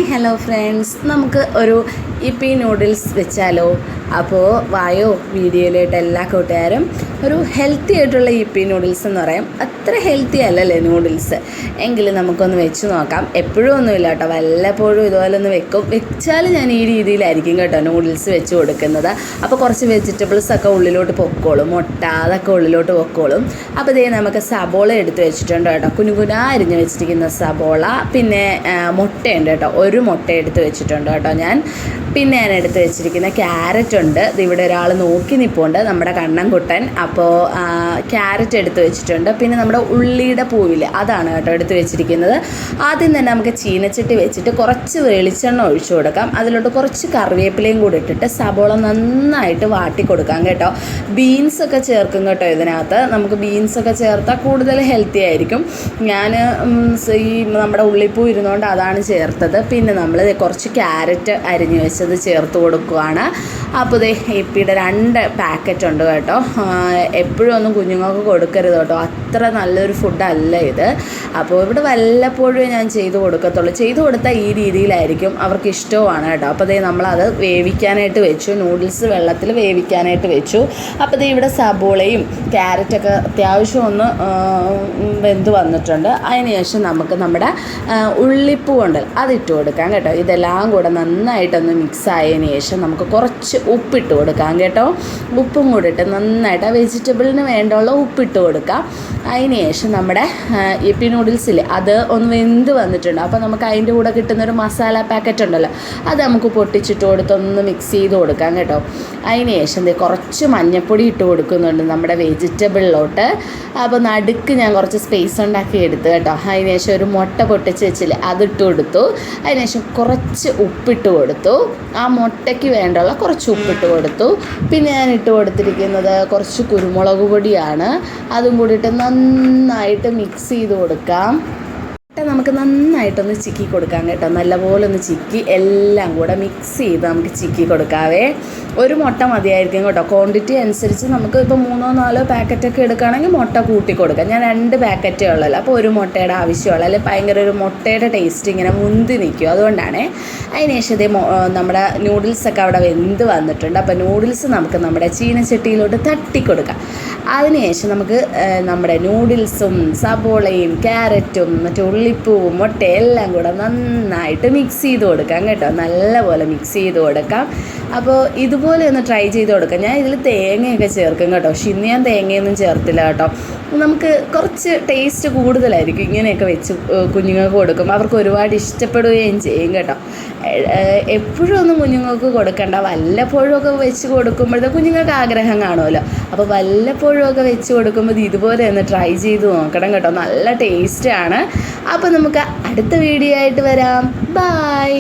Hi hello friends, നമുക്ക് ഒരു ഇപ്പി നൂഡിൽസ് വെച്ചാലോ? അപ്പോൾ വായോ വീഡിയോയിലായിട്ട് എല്ലാ കൂട്ടുകാരും ഒരു ഹെൽത്തി ആയിട്ടുള്ള ഇപ്പി നൂഡിൽസ് എന്ന് പറയാം. അത്ര ഹെൽത്തി അല്ലല്ലേ നൂഡിൽസ്, എങ്കിലും നമുക്കൊന്ന് വെച്ച് നോക്കാം. എപ്പോഴും ഒന്നുമില്ല കേട്ടോ, വല്ലപ്പോഴും ഇതുപോലെ ഒന്ന് വെച്ചാൽ ഞാൻ ഈ രീതിയിലായിരിക്കും കേട്ടോ നൂഡിൽസ് വെച്ച് കൊടുക്കുന്നത്. അപ്പോൾ കുറച്ച് വെജിറ്റബിൾസൊക്കെ ഉള്ളിലോട്ട് പൊക്കോളും, മുട്ട അതൊക്കെ ഉള്ളിലോട്ട് പൊക്കോളും. അപ്പോൾ ഇതേ നമുക്ക് സബോള എടുത്ത് വെച്ചിട്ടുണ്ട് കേട്ടോ, കുനുകുനാ അരിഞ്ഞ് വെച്ചിരിക്കുന്ന സബോള. പിന്നെ മുട്ടയുണ്ട് കേട്ടോ, ഒരു മുട്ട എടുത്ത് വെച്ചിട്ടുണ്ട് കേട്ടോ ഞാൻ. പിന്നെ ഞാൻ എടുത്ത് വെച്ചിരിക്കുന്ന ക്യാരറ്റ് ഉണ്ട്. ഇതിവിടെ ഒരാൾ നോക്കി നിൽപ്പുണ്ട്, നമ്മുടെ കണ്ണൻകുട്ടൻ. അപ്പോൾ ക്യാരറ്റ് എടുത്ത് വെച്ചിട്ടുണ്ട്. പിന്നെ നമ്മുടെ ഉള്ളിയുടെ പൂവിൽ അതാണ് കേട്ടോ എടുത്ത് വെച്ചിരിക്കുന്നത്. ആദ്യം തന്നെ നമുക്ക് ചീനച്ചട്ടി വെച്ചിട്ട് കുറച്ച് വെളിച്ചെണ്ണ ഒഴിച്ചു കൊടുക്കാം. അതിലോട്ട് കുറച്ച് കറിവേപ്പിലയും കൂടി ഇട്ടിട്ട് സബോള നന്നായിട്ട് വാട്ടി കൊടുക്കാം കേട്ടോ. ബീൻസൊക്കെ ചേർക്കും കേട്ടോ ഇതിനകത്ത്. നമുക്ക് ബീൻസൊക്കെ ചേർത്താൽ കൂടുതൽ ഹെൽത്തി ആയിരിക്കും. ഞാൻ ഈ നമ്മുടെ ഉള്ളിപ്പൂ ഇരുന്നുകൊണ്ട് അതാണ് ചേർത്തത്. പിന്നെ നമ്മൾ കുറച്ച് ക്യാരറ്റ് അരിഞ്ഞ് വെച്ചത് ചേർത്ത് കൊടുക്കുകയാണ്. അപ്പോൾ ദേ ഇപ്പിയുടെ 2 പാക്കറ്റ് ഉണ്ട് കേട്ടോ. എപ്പോഴും ഒന്നും കുഞ്ഞുങ്ങൾക്ക് കൊടുക്കരുത് കേട്ടോ, അത്ര നല്ലൊരു ഫുഡല്ല ഇത്. അപ്പോൾ ഇവിടെ വല്ലപ്പോഴും ഞാൻ ചെയ്ത് കൊടുക്കത്തുള്ളൂ. ചെയ്ത് കൊടുത്താൽ ഈ രീതിയിലായിരിക്കും, അവർക്ക് ഇഷ്ടവുമാണ് കേട്ടോ. അപ്പോൾ ദേ നമ്മളത് വേവിക്കാനായിട്ട് വെച്ചു, നൂഡിൽസ് വെള്ളത്തിൽ വേവിക്കാനായിട്ട് വെച്ചു. അപ്പോൾ ദേ ഇവിടെ സബോളയും ക്യാരറ്റൊക്കെ അത്യാവശ്യം ഒന്ന് വെന്ത് വന്നിട്ടുണ്ട്. അതിനുശേഷം നമുക്ക് നമ്മുടെ ഉള്ളിപ്പൂ ഉണ്ട് അതിട്ട് കൊടുക്കാം കേട്ടോ. ഇതെല്ലാം കൂടെ നന്നായിട്ടൊന്ന് മിക്സ് ആയതിനു ശേഷം നമുക്ക് കുറച്ച് ഉപ്പിട്ട് കൊടുക്കാം കേട്ടോ. ഉപ്പും കൂടി ഇട്ട് നന്നായിട്ട് ആ വെജിറ്റബിളിന് വേണ്ടുള്ള ഉപ്പിട്ട് കൊടുക്കാം. അതിന് ശേഷം നമ്മുടെ ഇപ്പി നൂഡിൽസിൽ അത് ഒന്ന് വെന്ത് വന്നിട്ടുണ്ട്. അപ്പോൾ നമുക്ക് അതിൻ്റെ കൂടെ കിട്ടുന്നൊരു മസാല പാക്കറ്റ് ഉണ്ടല്ലോ, അത് നമുക്ക് പൊട്ടിച്ചിട്ട് കൊടുത്തൊന്ന് മിക്സ് ചെയ്ത് കൊടുക്കാം കേട്ടോ. അതിന് ശേഷം കുറച്ച് മഞ്ഞൾപ്പൊടി ഇട്ട് കൊടുക്കുന്നുണ്ട് നമ്മുടെ വെജിറ്റബിളിലോട്ട്. അപ്പോൾ നടുക്ക് ഞാൻ കുറച്ച് സ്പേസ് ഉണ്ടാക്കി എടുത്തു കേട്ടോ. അതിന് ശേഷം ഒരു മുട്ട പൊട്ടിച്ച് വെച്ചില്ലേ അതിട്ട് കൊടുത്തു. അതിനുശേഷം കുറച്ച് ഉപ്പിട്ട് കൊടുത്തു, ആ മുട്ടയ്ക്ക് വേണ്ടുള്ള കുറച്ച് ഉപ്പിട്ട് കൊടുത്തു. പിന്നെ ഞാൻ ഇട്ട് കൊടുത്തിരിക്കുന്നത് കുറച്ച് കുരുമുളക് പൊടിയാണ്, അതും കൂടിയിട്ട് നന്നായിട്ട് മിക്സ് ചെയ്ത് കൊടുക്കാം. നമുക്ക് നന്നായിട്ടൊന്ന് ചിക്കി കൊടുക്കാം കേട്ടോ. നല്ലപോലെ ഒന്ന് ചിക്കി എല്ലാം കൂടെ മിക്സ് ചെയ്ത് നമുക്ക് ചിക്കി കൊടുക്കാവേ. ഒരു മുട്ട മതിയായിരിക്കും കേട്ടോ. ക്വാണ്ടിറ്റി അനുസരിച്ച് നമുക്ക് ഇപ്പോൾ 3-4 പാക്കറ്റൊക്കെ എടുക്കുകയാണെങ്കിൽ മുട്ട കൂട്ടി കൊടുക്കാം. ഞാൻ 2 പാക്കറ്റേ ഉള്ളല്ലോ, അപ്പോൾ ഒരു മുട്ടയുടെ ആവശ്യമുള്ളൂ. അല്ലെങ്കിൽ ഭയങ്കര ഒരു മുട്ടയുടെ ടേസ്റ്റ് ഇങ്ങനെ മുന്തി നിൽക്കും, അതുകൊണ്ടാണ്. അതിനുശേഷം നമ്മുടെ നൂഡിൽസൊക്കെ അവിടെ വെന്ത് വന്നിട്ടുണ്ട്. അപ്പോൾ നൂഡിൽസ് നമുക്ക് നമ്മുടെ ചീനച്ചട്ടിയിലോട്ട് തട്ടി കൊടുക്കാം. അതിനുശേഷം നമുക്ക് നമ്മുടെ നൂഡിൽസും സബോളയും ക്യാരറ്റും മറ്റേ ഉള്ളിപ്പൂവും മുട്ടയും എല്ലാം കൂടെ നന്നായിട്ട് മിക്സ് ചെയ്ത് കൊടുക്കാം കേട്ടോ. നല്ലപോലെ മിക്സ് ചെയ്ത് കൊടുക്കാം. അപ്പോൾ ഇതുപോലെ ഒന്ന് ട്രൈ ചെയ്ത് കൊടുക്കാം. ഞാൻ ഇതിൽ തേങ്ങയൊക്കെ ചേർക്കും കേട്ടോ, പക്ഷെ ഇന്ന് ഞാൻ തേങ്ങയൊന്നും ചേർത്തില്ല കേട്ടോ. നമുക്ക് കുറച്ച് ടേസ്റ്റ് കൂടുതലായിരിക്കും ഇങ്ങനെയൊക്കെ വെച്ച് കുഞ്ഞുങ്ങൾക്ക് കൊടുക്കും. അവർക്ക് ഒരുപാട് ഇഷ്ടപ്പെടുകയും ചെയ്യും കേട്ടോ. എപ്പോഴും ഒന്നും കുഞ്ഞുങ്ങൾക്ക് കൊടുക്കണ്ട, വല്ലപ്പോഴും ഒക്കെ വെച്ച് കൊടുക്കുമ്പോഴത്തെ കുഞ്ഞുങ്ങൾക്ക് ആഗ്രഹം കാണുമല്ലോ. അപ്പോൾ വല്ലപ്പോഴും ഒക്കെ വെച്ച് കൊടുക്കുമ്പോൾ ഇതുപോലെ ഒന്ന് ട്രൈ ചെയ്ത് നോക്കണം കേട്ടോ. നല്ല ടേസ്റ്റാണ്. അപ്പോൾ നമുക്ക് അടുത്ത വീഡിയോ ആയിട്ട് വരാം. ബൈ.